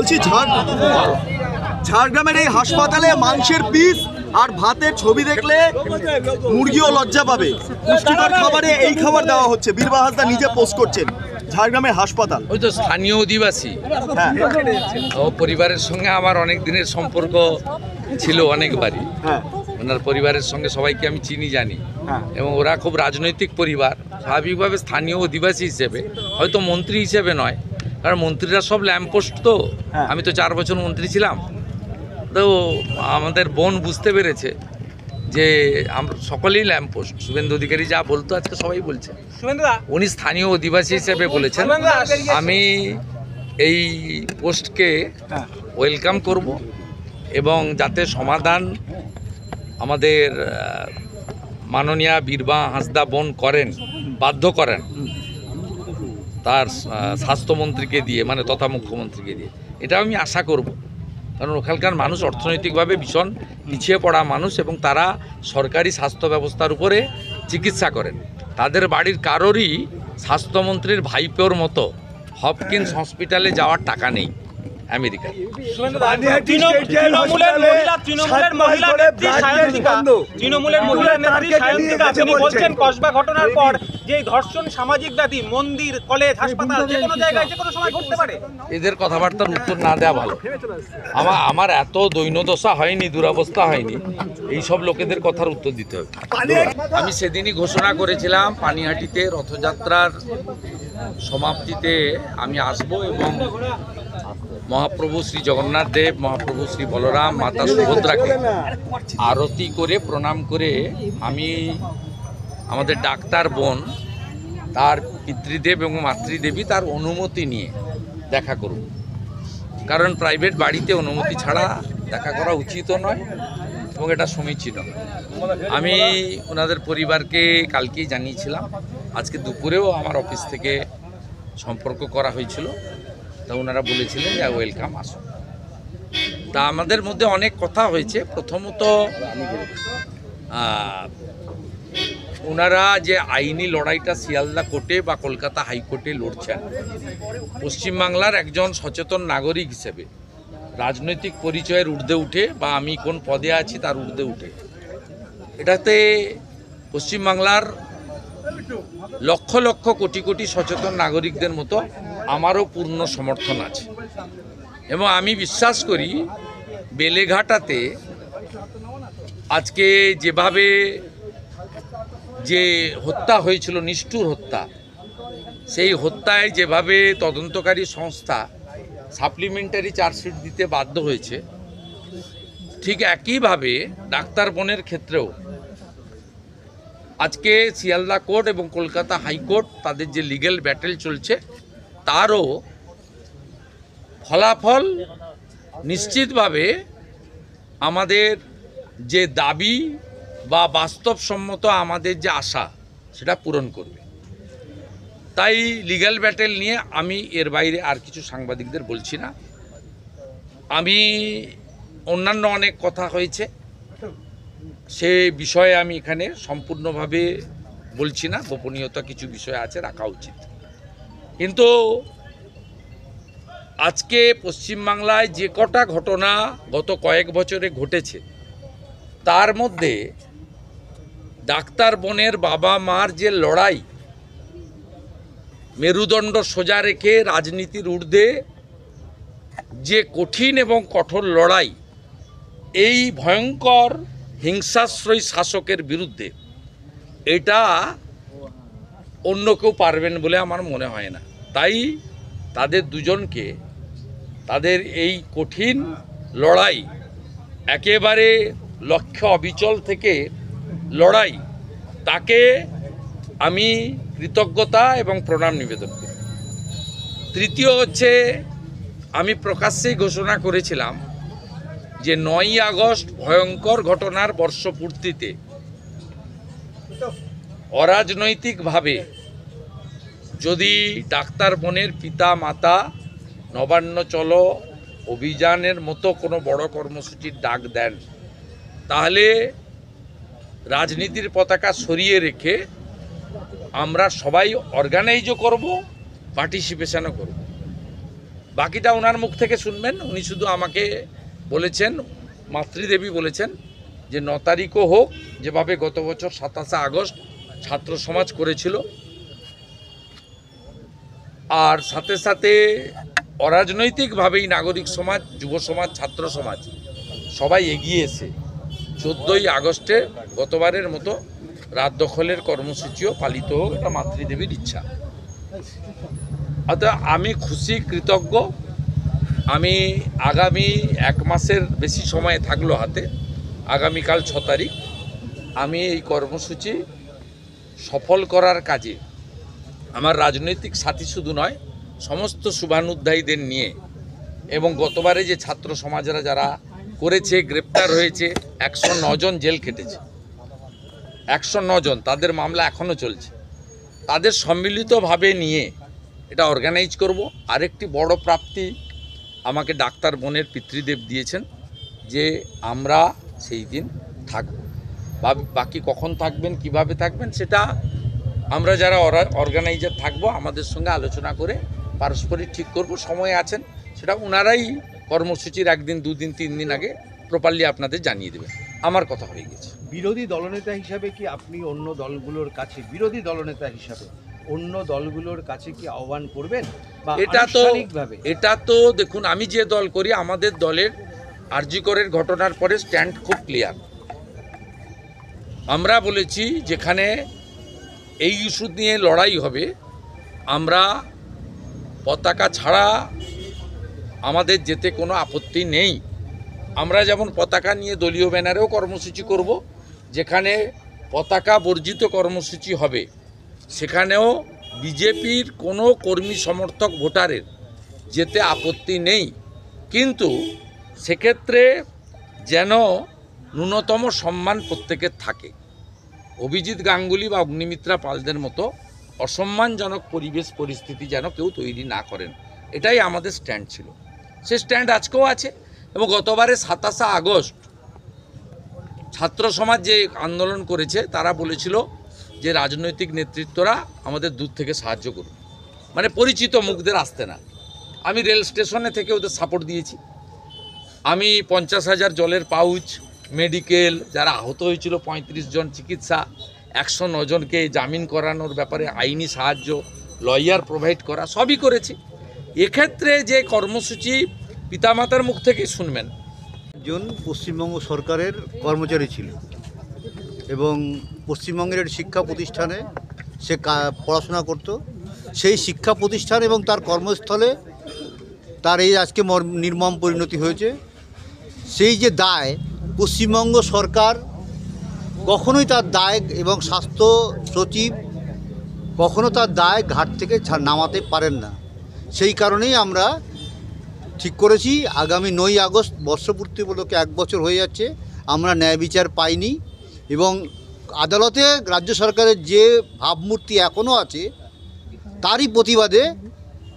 বলছি ঝাড়গ্রামের এই হাসপাতালে মাংসের পিস আর ভাতের ছবি দেখলে মুরগিও লজ্জা পাবে। পুষ্টিকর খাবারে এই খাবার দেওয়া হচ্ছে, বীরবা হাসদা নিজে পোস্ট করছেন। ঝাড়গ্রামের হাসপাতাল, ওই তো স্থানীয় অধিবাসী ও পরিবারের সঙ্গে আমার অনেক দিনের সম্পর্ক ছিল, অনেকবারই। ওনার পরিবারের সঙ্গে সবাইকে আমি চিনি, জানি, এবং ওরা খুব রাজনৈতিক পরিবার। স্বাভাবিকভাবে স্থানীয় অধিবাসী হিসেবে, হয়তো মন্ত্রী হিসেবে নয়, কারণ মন্ত্রীরা সব ল্যাম্পপোস্ট তো। আমি তো 4 বছর মন্ত্রী ছিলাম। তো আমাদের বোন বুঝতে পেরেছে যে আমরা সকলেই ল্যাম্পপোস্ট। শুভেন্দু অধিকারী যা বলতো আজকে সবাই বলছে, উনি স্থানীয় অধিবাসী হিসেবে বলেছেন। আমি এই পোস্টকে ওয়েলকাম করব এবং যাতে সমাধান আমাদের মাননীয়া বীরবা হাসদা বোন করেন, বাধ্য করেন তার স্বাস্থ্যমন্ত্রীকে দিয়ে, মানে তথা মুখ্যমন্ত্রীকে দিয়ে, এটা আমি আশা করব। কারণ ওখানকার মানুষ অর্থনৈতিকভাবে ভীষণ পিছিয়ে পড়া মানুষ এবং তারা সরকারি স্বাস্থ্য ব্যবস্থার উপরে চিকিৎসা করেন। তাদের বাড়ির কারোরই স্বাস্থ্যমন্ত্রীর ভাইপোর মতো হপকিন্স হসপিটালে যাওয়ার টাকা নেই আমেরিকা। কসবা ঘটনার পর যে ধর্ষণ, সামাজিক ব্যাধি, মন্দির, কলেজ, হাসপাতাল, যে কোনো জায়গায় যে কোনো সময় ঘটতে পারে। এদের কথাবার্তার উত্তর না দেওয়া ভালো। আমার এত দৈন্যদশা হয়নি, দুরবস্থা হয়নি, এইসব লোকেদের কথার উত্তর দিতে হবে। আমি সেদিনই ঘোষণা করেছিলাম পানিহাটিতে রথযাত্রার সমাপ্তিতে আমি আসব এবং মহাপ্রভু শ্রী জগন্নাথ দেব, মহাপ্রভু শ্রী বলরাম, মাতা সুভদ্রাকে আরতি করে প্রণাম করে আমি আমাদের ডাক্তার বোন তার পিতৃদেব এবং মাতৃদেবী তার অনুমতি নিয়ে দেখা করব। কারণ প্রাইভেট বাড়িতে অনুমতি ছাড়া দেখা করা উচিতও নয় এবং এটা সমীচীন। আমি ওনাদের পরিবারকে কালকেই জানিয়েছিলাম, আজকে দুপুরেও আমার অফিস থেকে সম্পর্ক করা হয়েছিল। তা ওনারা বলেছিলেন যে ওয়েলকাম, আসুন। তা আমাদের মধ্যে অনেক কথা হয়েছে। প্রথমত ওনারা যে আইনি লড়াইটা শিয়ালদা কোর্টে বা কলকাতা হাইকোর্টে লড়ছেন, পশ্চিমবাংলার একজন সচেতন নাগরিক হিসেবে রাজনৈতিক পরিচয়ের ঊর্ধ্বে উঠে বা আমি কোন পদে আছি তার ঊর্ধ্বে উঠে, এটাতে পশ্চিমবাংলার লক্ষ লক্ষ কোটি কোটি সচেতন নাগরিকদের মতো আমারও পূর্ণ সমর্থন আছে। এবং আমি বিশ্বাস করি বেলেঘাটাতে আজকে যেভাবে যে হত্যা হয়েছিল, নিষ্ঠুর হত্যা, সেই হত্যায় যেভাবে তদন্তকারী সংস্থা সাপ্লিমেন্টারি চার্জশিট দিতে বাধ্য হয়েছে, ঠিক একইভাবে ডাক্তার বোনের ক্ষেত্রেও আজকে শিয়ালদা কোর্ট এবং কলকাতা হাইকোর্ট তাদের যে লিগ্যাল ব্যাটেল চলছে তারও ফলাফল নিশ্চিতভাবে আমাদের যে দাবি বা বাস্তবসম্মত আমাদের যে আশা সেটা পূরণ করবে। তাই লিগ্যাল ব্যাটেল নিয়ে আমি এর বাইরে আর কিছু সাংবাদিকদের বলছি না। আমি অন্যান্য অনেক কথা হয়েছে, সে বিষয়ে আমি এখানে সম্পূর্ণভাবে বলছি না, গোপনীয়তা কিছু বিষয় আছে, রাখা উচিত। কিন্তু আজকে পশ্চিমবাংলায় যে কটা ঘটনা গত কয়েক বছরে ঘটেছে, তার মধ্যে ডাক্তার বোনের বাবা মার যে লড়াই, মেরুদণ্ড সোজা রেখে রাজনীতির ঊর্ধ্বে যে কঠিন এবং কঠোর লড়াই, এই ভয়ঙ্কর হিংসাশ্রয়ী শাসকের বিরুদ্ধে, এটা অন্য কেউ পারবেন বলে আমার মনে হয় না। তাই তাদের দুজনকে তাদের এই কঠিন লড়াই, একেবারে লক্ষ্য অবিচল থেকে লড়াই, তাকে আমি কৃতজ্ঞতা এবং প্রণাম নিবেদন করি। তৃতীয় হচ্ছে, আমি প্রকাশ্যেই ঘোষণা করেছিলাম যে 9ই আগস্ট ভয়ঙ্কর ঘটনার বর্ষপূর্তিতে অরাজনৈতিকভাবে যদি ডাক্তার বোনের পিতা মাতা নবান্ন চলো অভিযানের মতো কোনো বড় কর্মসূচির ডাক দেন, তাহলে রাজনীতির পতাকা সরিয়ে রেখে আমরা সবাই অর্গানাইজও করব, পার্টিসিপেশনও করব। বাকিটা ওনার মুখ থেকে শুনবেন। উনি শুধু আমাকে বলেছেন, মাতৃদেবী বলেছেন যে 9 তারিখও হোক, যেভাবে গত বছর 27শে আগস্ট ছাত্র সমাজ করেছিল, আর সাথে সাথে অরাজনৈতিকভাবেই নাগরিক সমাজ, যুব সমাজ, ছাত্র সমাজ সবাই এগিয়ে এসে 14ই আগস্টে গতবারের মতো রাত দখলের কর্মসূচিও পালিত হোক, এটা মাতৃদেবীর ইচ্ছা। অর্থাৎ আমি খুশি, কৃতজ্ঞ। আমি আগামী 1 মাসের বেশি সময় থাকলো হাতে, আগামীকাল 6 তারিখ আমি এই কর্মসূচি সফল করার কাজে আমার রাজনৈতিক সাথী শুধু নয়, সমস্ত শুভানুধ্যায়ীদের নিয়ে, এবং গতবারে যে ছাত্র সমাজরা যারা করেছে, গ্রেপ্তার হয়েছে, 109 জন জেল খেটেছে, 109 জন, তাদের মামলা এখনও চলছে, তাদের সম্মিলিতভাবে নিয়ে এটা অর্গানাইজ করব। আরেকটি বড় প্রাপ্তি আমাকে ডাক্তার বোনের পিতৃদেব দিয়েছেন যে আমরা সেই দিন থাকব। বাকি কখন থাকবেন, কিভাবে থাকবেন, সেটা আমরা যারা অর্গানাইজার থাকব আমাদের সঙ্গে আলোচনা করে পারস্পরিক ঠিক করব। সময় আছেন, সেটা ওনারাই কর্মসূচির 1 দিন, 2 দিন, 3 দিন আগে প্রপারলি আপনাদের জানিয়ে দেবেন। আমার কথা হয়ে গেছে। বিরোধী দলনেতা হিসাবে কি আপনি অন্য দলগুলোর কাছে, বিরোধী দলনেতা হিসাবে অন্য দলগুলোর কাছে কি আহ্বান করবেন? বা এটা তো দেখুন, আমি যে দল করি, আমাদের দলের আরজি করের ঘটনার পরে স্ট্যান্ড খুব ক্লিয়ার। আমরা বলেছি যেখানে এই ইস্যু নিয়ে লড়াই হবে, আমরা পতাকা ছাড়া আমাদের যেতে কোনো আপত্তি নেই। আমরা যেমন পতাকা নিয়ে দলীয় ব্যানারেও কর্মসূচি করব, যেখানে পতাকা বর্জিত কর্মসূচি হবে সেখানেও বিজেপির কোনো কর্মী সমর্থক ভোটারের যেতে আপত্তি নেই, কিন্তু সেক্ষেত্রে যেন ন্যূনতম সম্মান প্রত্যেকের থাকে। অভিজিৎ গাঙ্গুলি বা অগ্নিমিত্রা পালদের মতো অসম্মানজনক পরিবেশ পরিস্থিতি যেন কেউ তৈরি না করেন, এটাই আমাদের স্ট্যান্ড ছিল। সে স্ট্যান্ড আজকেও আছে। এবং গতবারে 27শে আগস্ট ছাত্র সমাজ যে আন্দোলন করেছে, তারা বলেছিল যে রাজনৈতিক নেতৃত্বরা আমাদের দূর থেকে সাহায্য করুন, মানে পরিচিত মুখদের আসতে না। আমি রেল স্টেশনে থেকে ওদের সাপোর্ট দিয়েছি। আমি 50,000 জলের পাউচ, মেডিকেল, যারা আহত হয়েছিল 35 জন চিকিৎসা, 109 জনকে জামিন করানোর ব্যাপারে আইনি সাহায্য, লয়ার প্রোভাইড করা, সবই করেছি। এক্ষেত্রে যে কর্মসূচি পিতামাতার মুখ থেকে শুনবেন। একজন পশ্চিমবঙ্গ সরকারের কর্মচারী ছিল এবং পশ্চিমবঙ্গের একটি শিক্ষা প্রতিষ্ঠানে সে পড়াশোনা করত। সেই শিক্ষা প্রতিষ্ঠান এবং তার কর্মস্থলে তার এই আজকে নির্মম পরিণতি হয়েছে। সেই যে দায়, পশ্চিমবঙ্গ সরকার কখনোই তার দায়, এবং স্বাস্থ্য সচিব কখনো তার দায় ঘাট থেকে নামাতে পারেন না। সেই কারণেই আমরা ঠিক করেছি আগামী 9ই আগস্ট বর্ষপূর্তি উপলক্ষে 1 বছর হয়ে যাচ্ছে, আমরা ন্যায় বিচার পাইনি, এবং আদালতে রাজ্য সরকারের যে ভাবমূর্তি এখনও আছে তারই প্রতিবাদে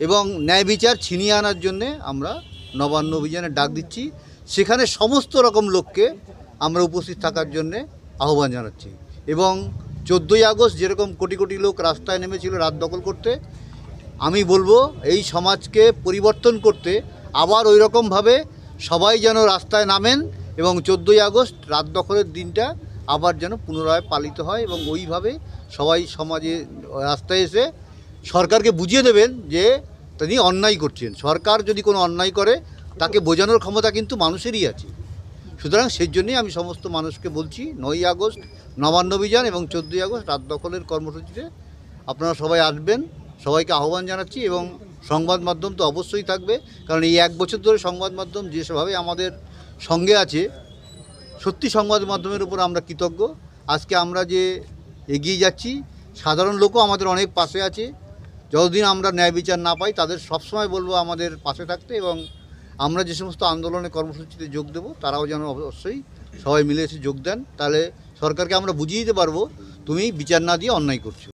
এবং ন্যায় বিচার ছিনিয়ে আনার জন্যে আমরা নবান্ন অভিযানে ডাক দিচ্ছি। সেখানে সমস্ত রকম লোককে আমরা উপস্থিত থাকার জন্যে আহ্বান জানাচ্ছি। এবং 14ই আগস্ট যেরকম কোটি কোটি লোক রাস্তায় নেমেছিল রাত দখল করতে, আমি বলবো এই সমাজকে পরিবর্তন করতে আবার ওই রকমভাবে সবাই যেন রাস্তায় নামেন, এবং 14ই আগস্ট রাত দখলের দিনটা আবার যেন পুনরায় পালিত হয়, এবং ওইভাবে সবাই সমাজে রাস্তায় এসে সরকারকে বুঝিয়ে দেবেন যে তিনি অন্যায় করছেন। সরকার যদি কোনো অন্যায় করে তাকে বোঝানোর ক্ষমতা কিন্তু মানুষেরই আছে। সুতরাং সেই জন্যই আমি সমস্ত মানুষকে বলছি 9ই আগস্ট নবান্ন অভিযান এবং 14ই আগস্ট রাত দখলের কর্মসূচিতে আপনারা সবাই আসবেন, সবাইকে আহ্বান জানাচ্ছি। এবং সংবাদ মাধ্যম তো অবশ্যই থাকবে, কারণ এই 1 বছর ধরে সংবাদ মাধ্যম যেভাবে আমাদের সঙ্গে আছে, সত্যি সংবাদ মাধ্যমের উপর আমরা কৃতজ্ঞ। আজকে আমরা যে এগিয়ে যাচ্ছি, সাধারণ লোকও আমাদের অনেক পাশে আছে। যতদিন আমরা ন্যায় বিচার না পাই তাদের সবসময় বলবো আমাদের পাশে থাকতে, এবং আমরা যে সমস্ত আন্দোলনে কর্মসূচিতে যোগ দেব তারাও যেন অবশ্যই সবাই মিলে এসে যোগ দেন। তাহলে সরকারকে আমরা বুঝিয়ে দিতে পারবো তুমি বিচার না দিয়ে অন্যায় করছো।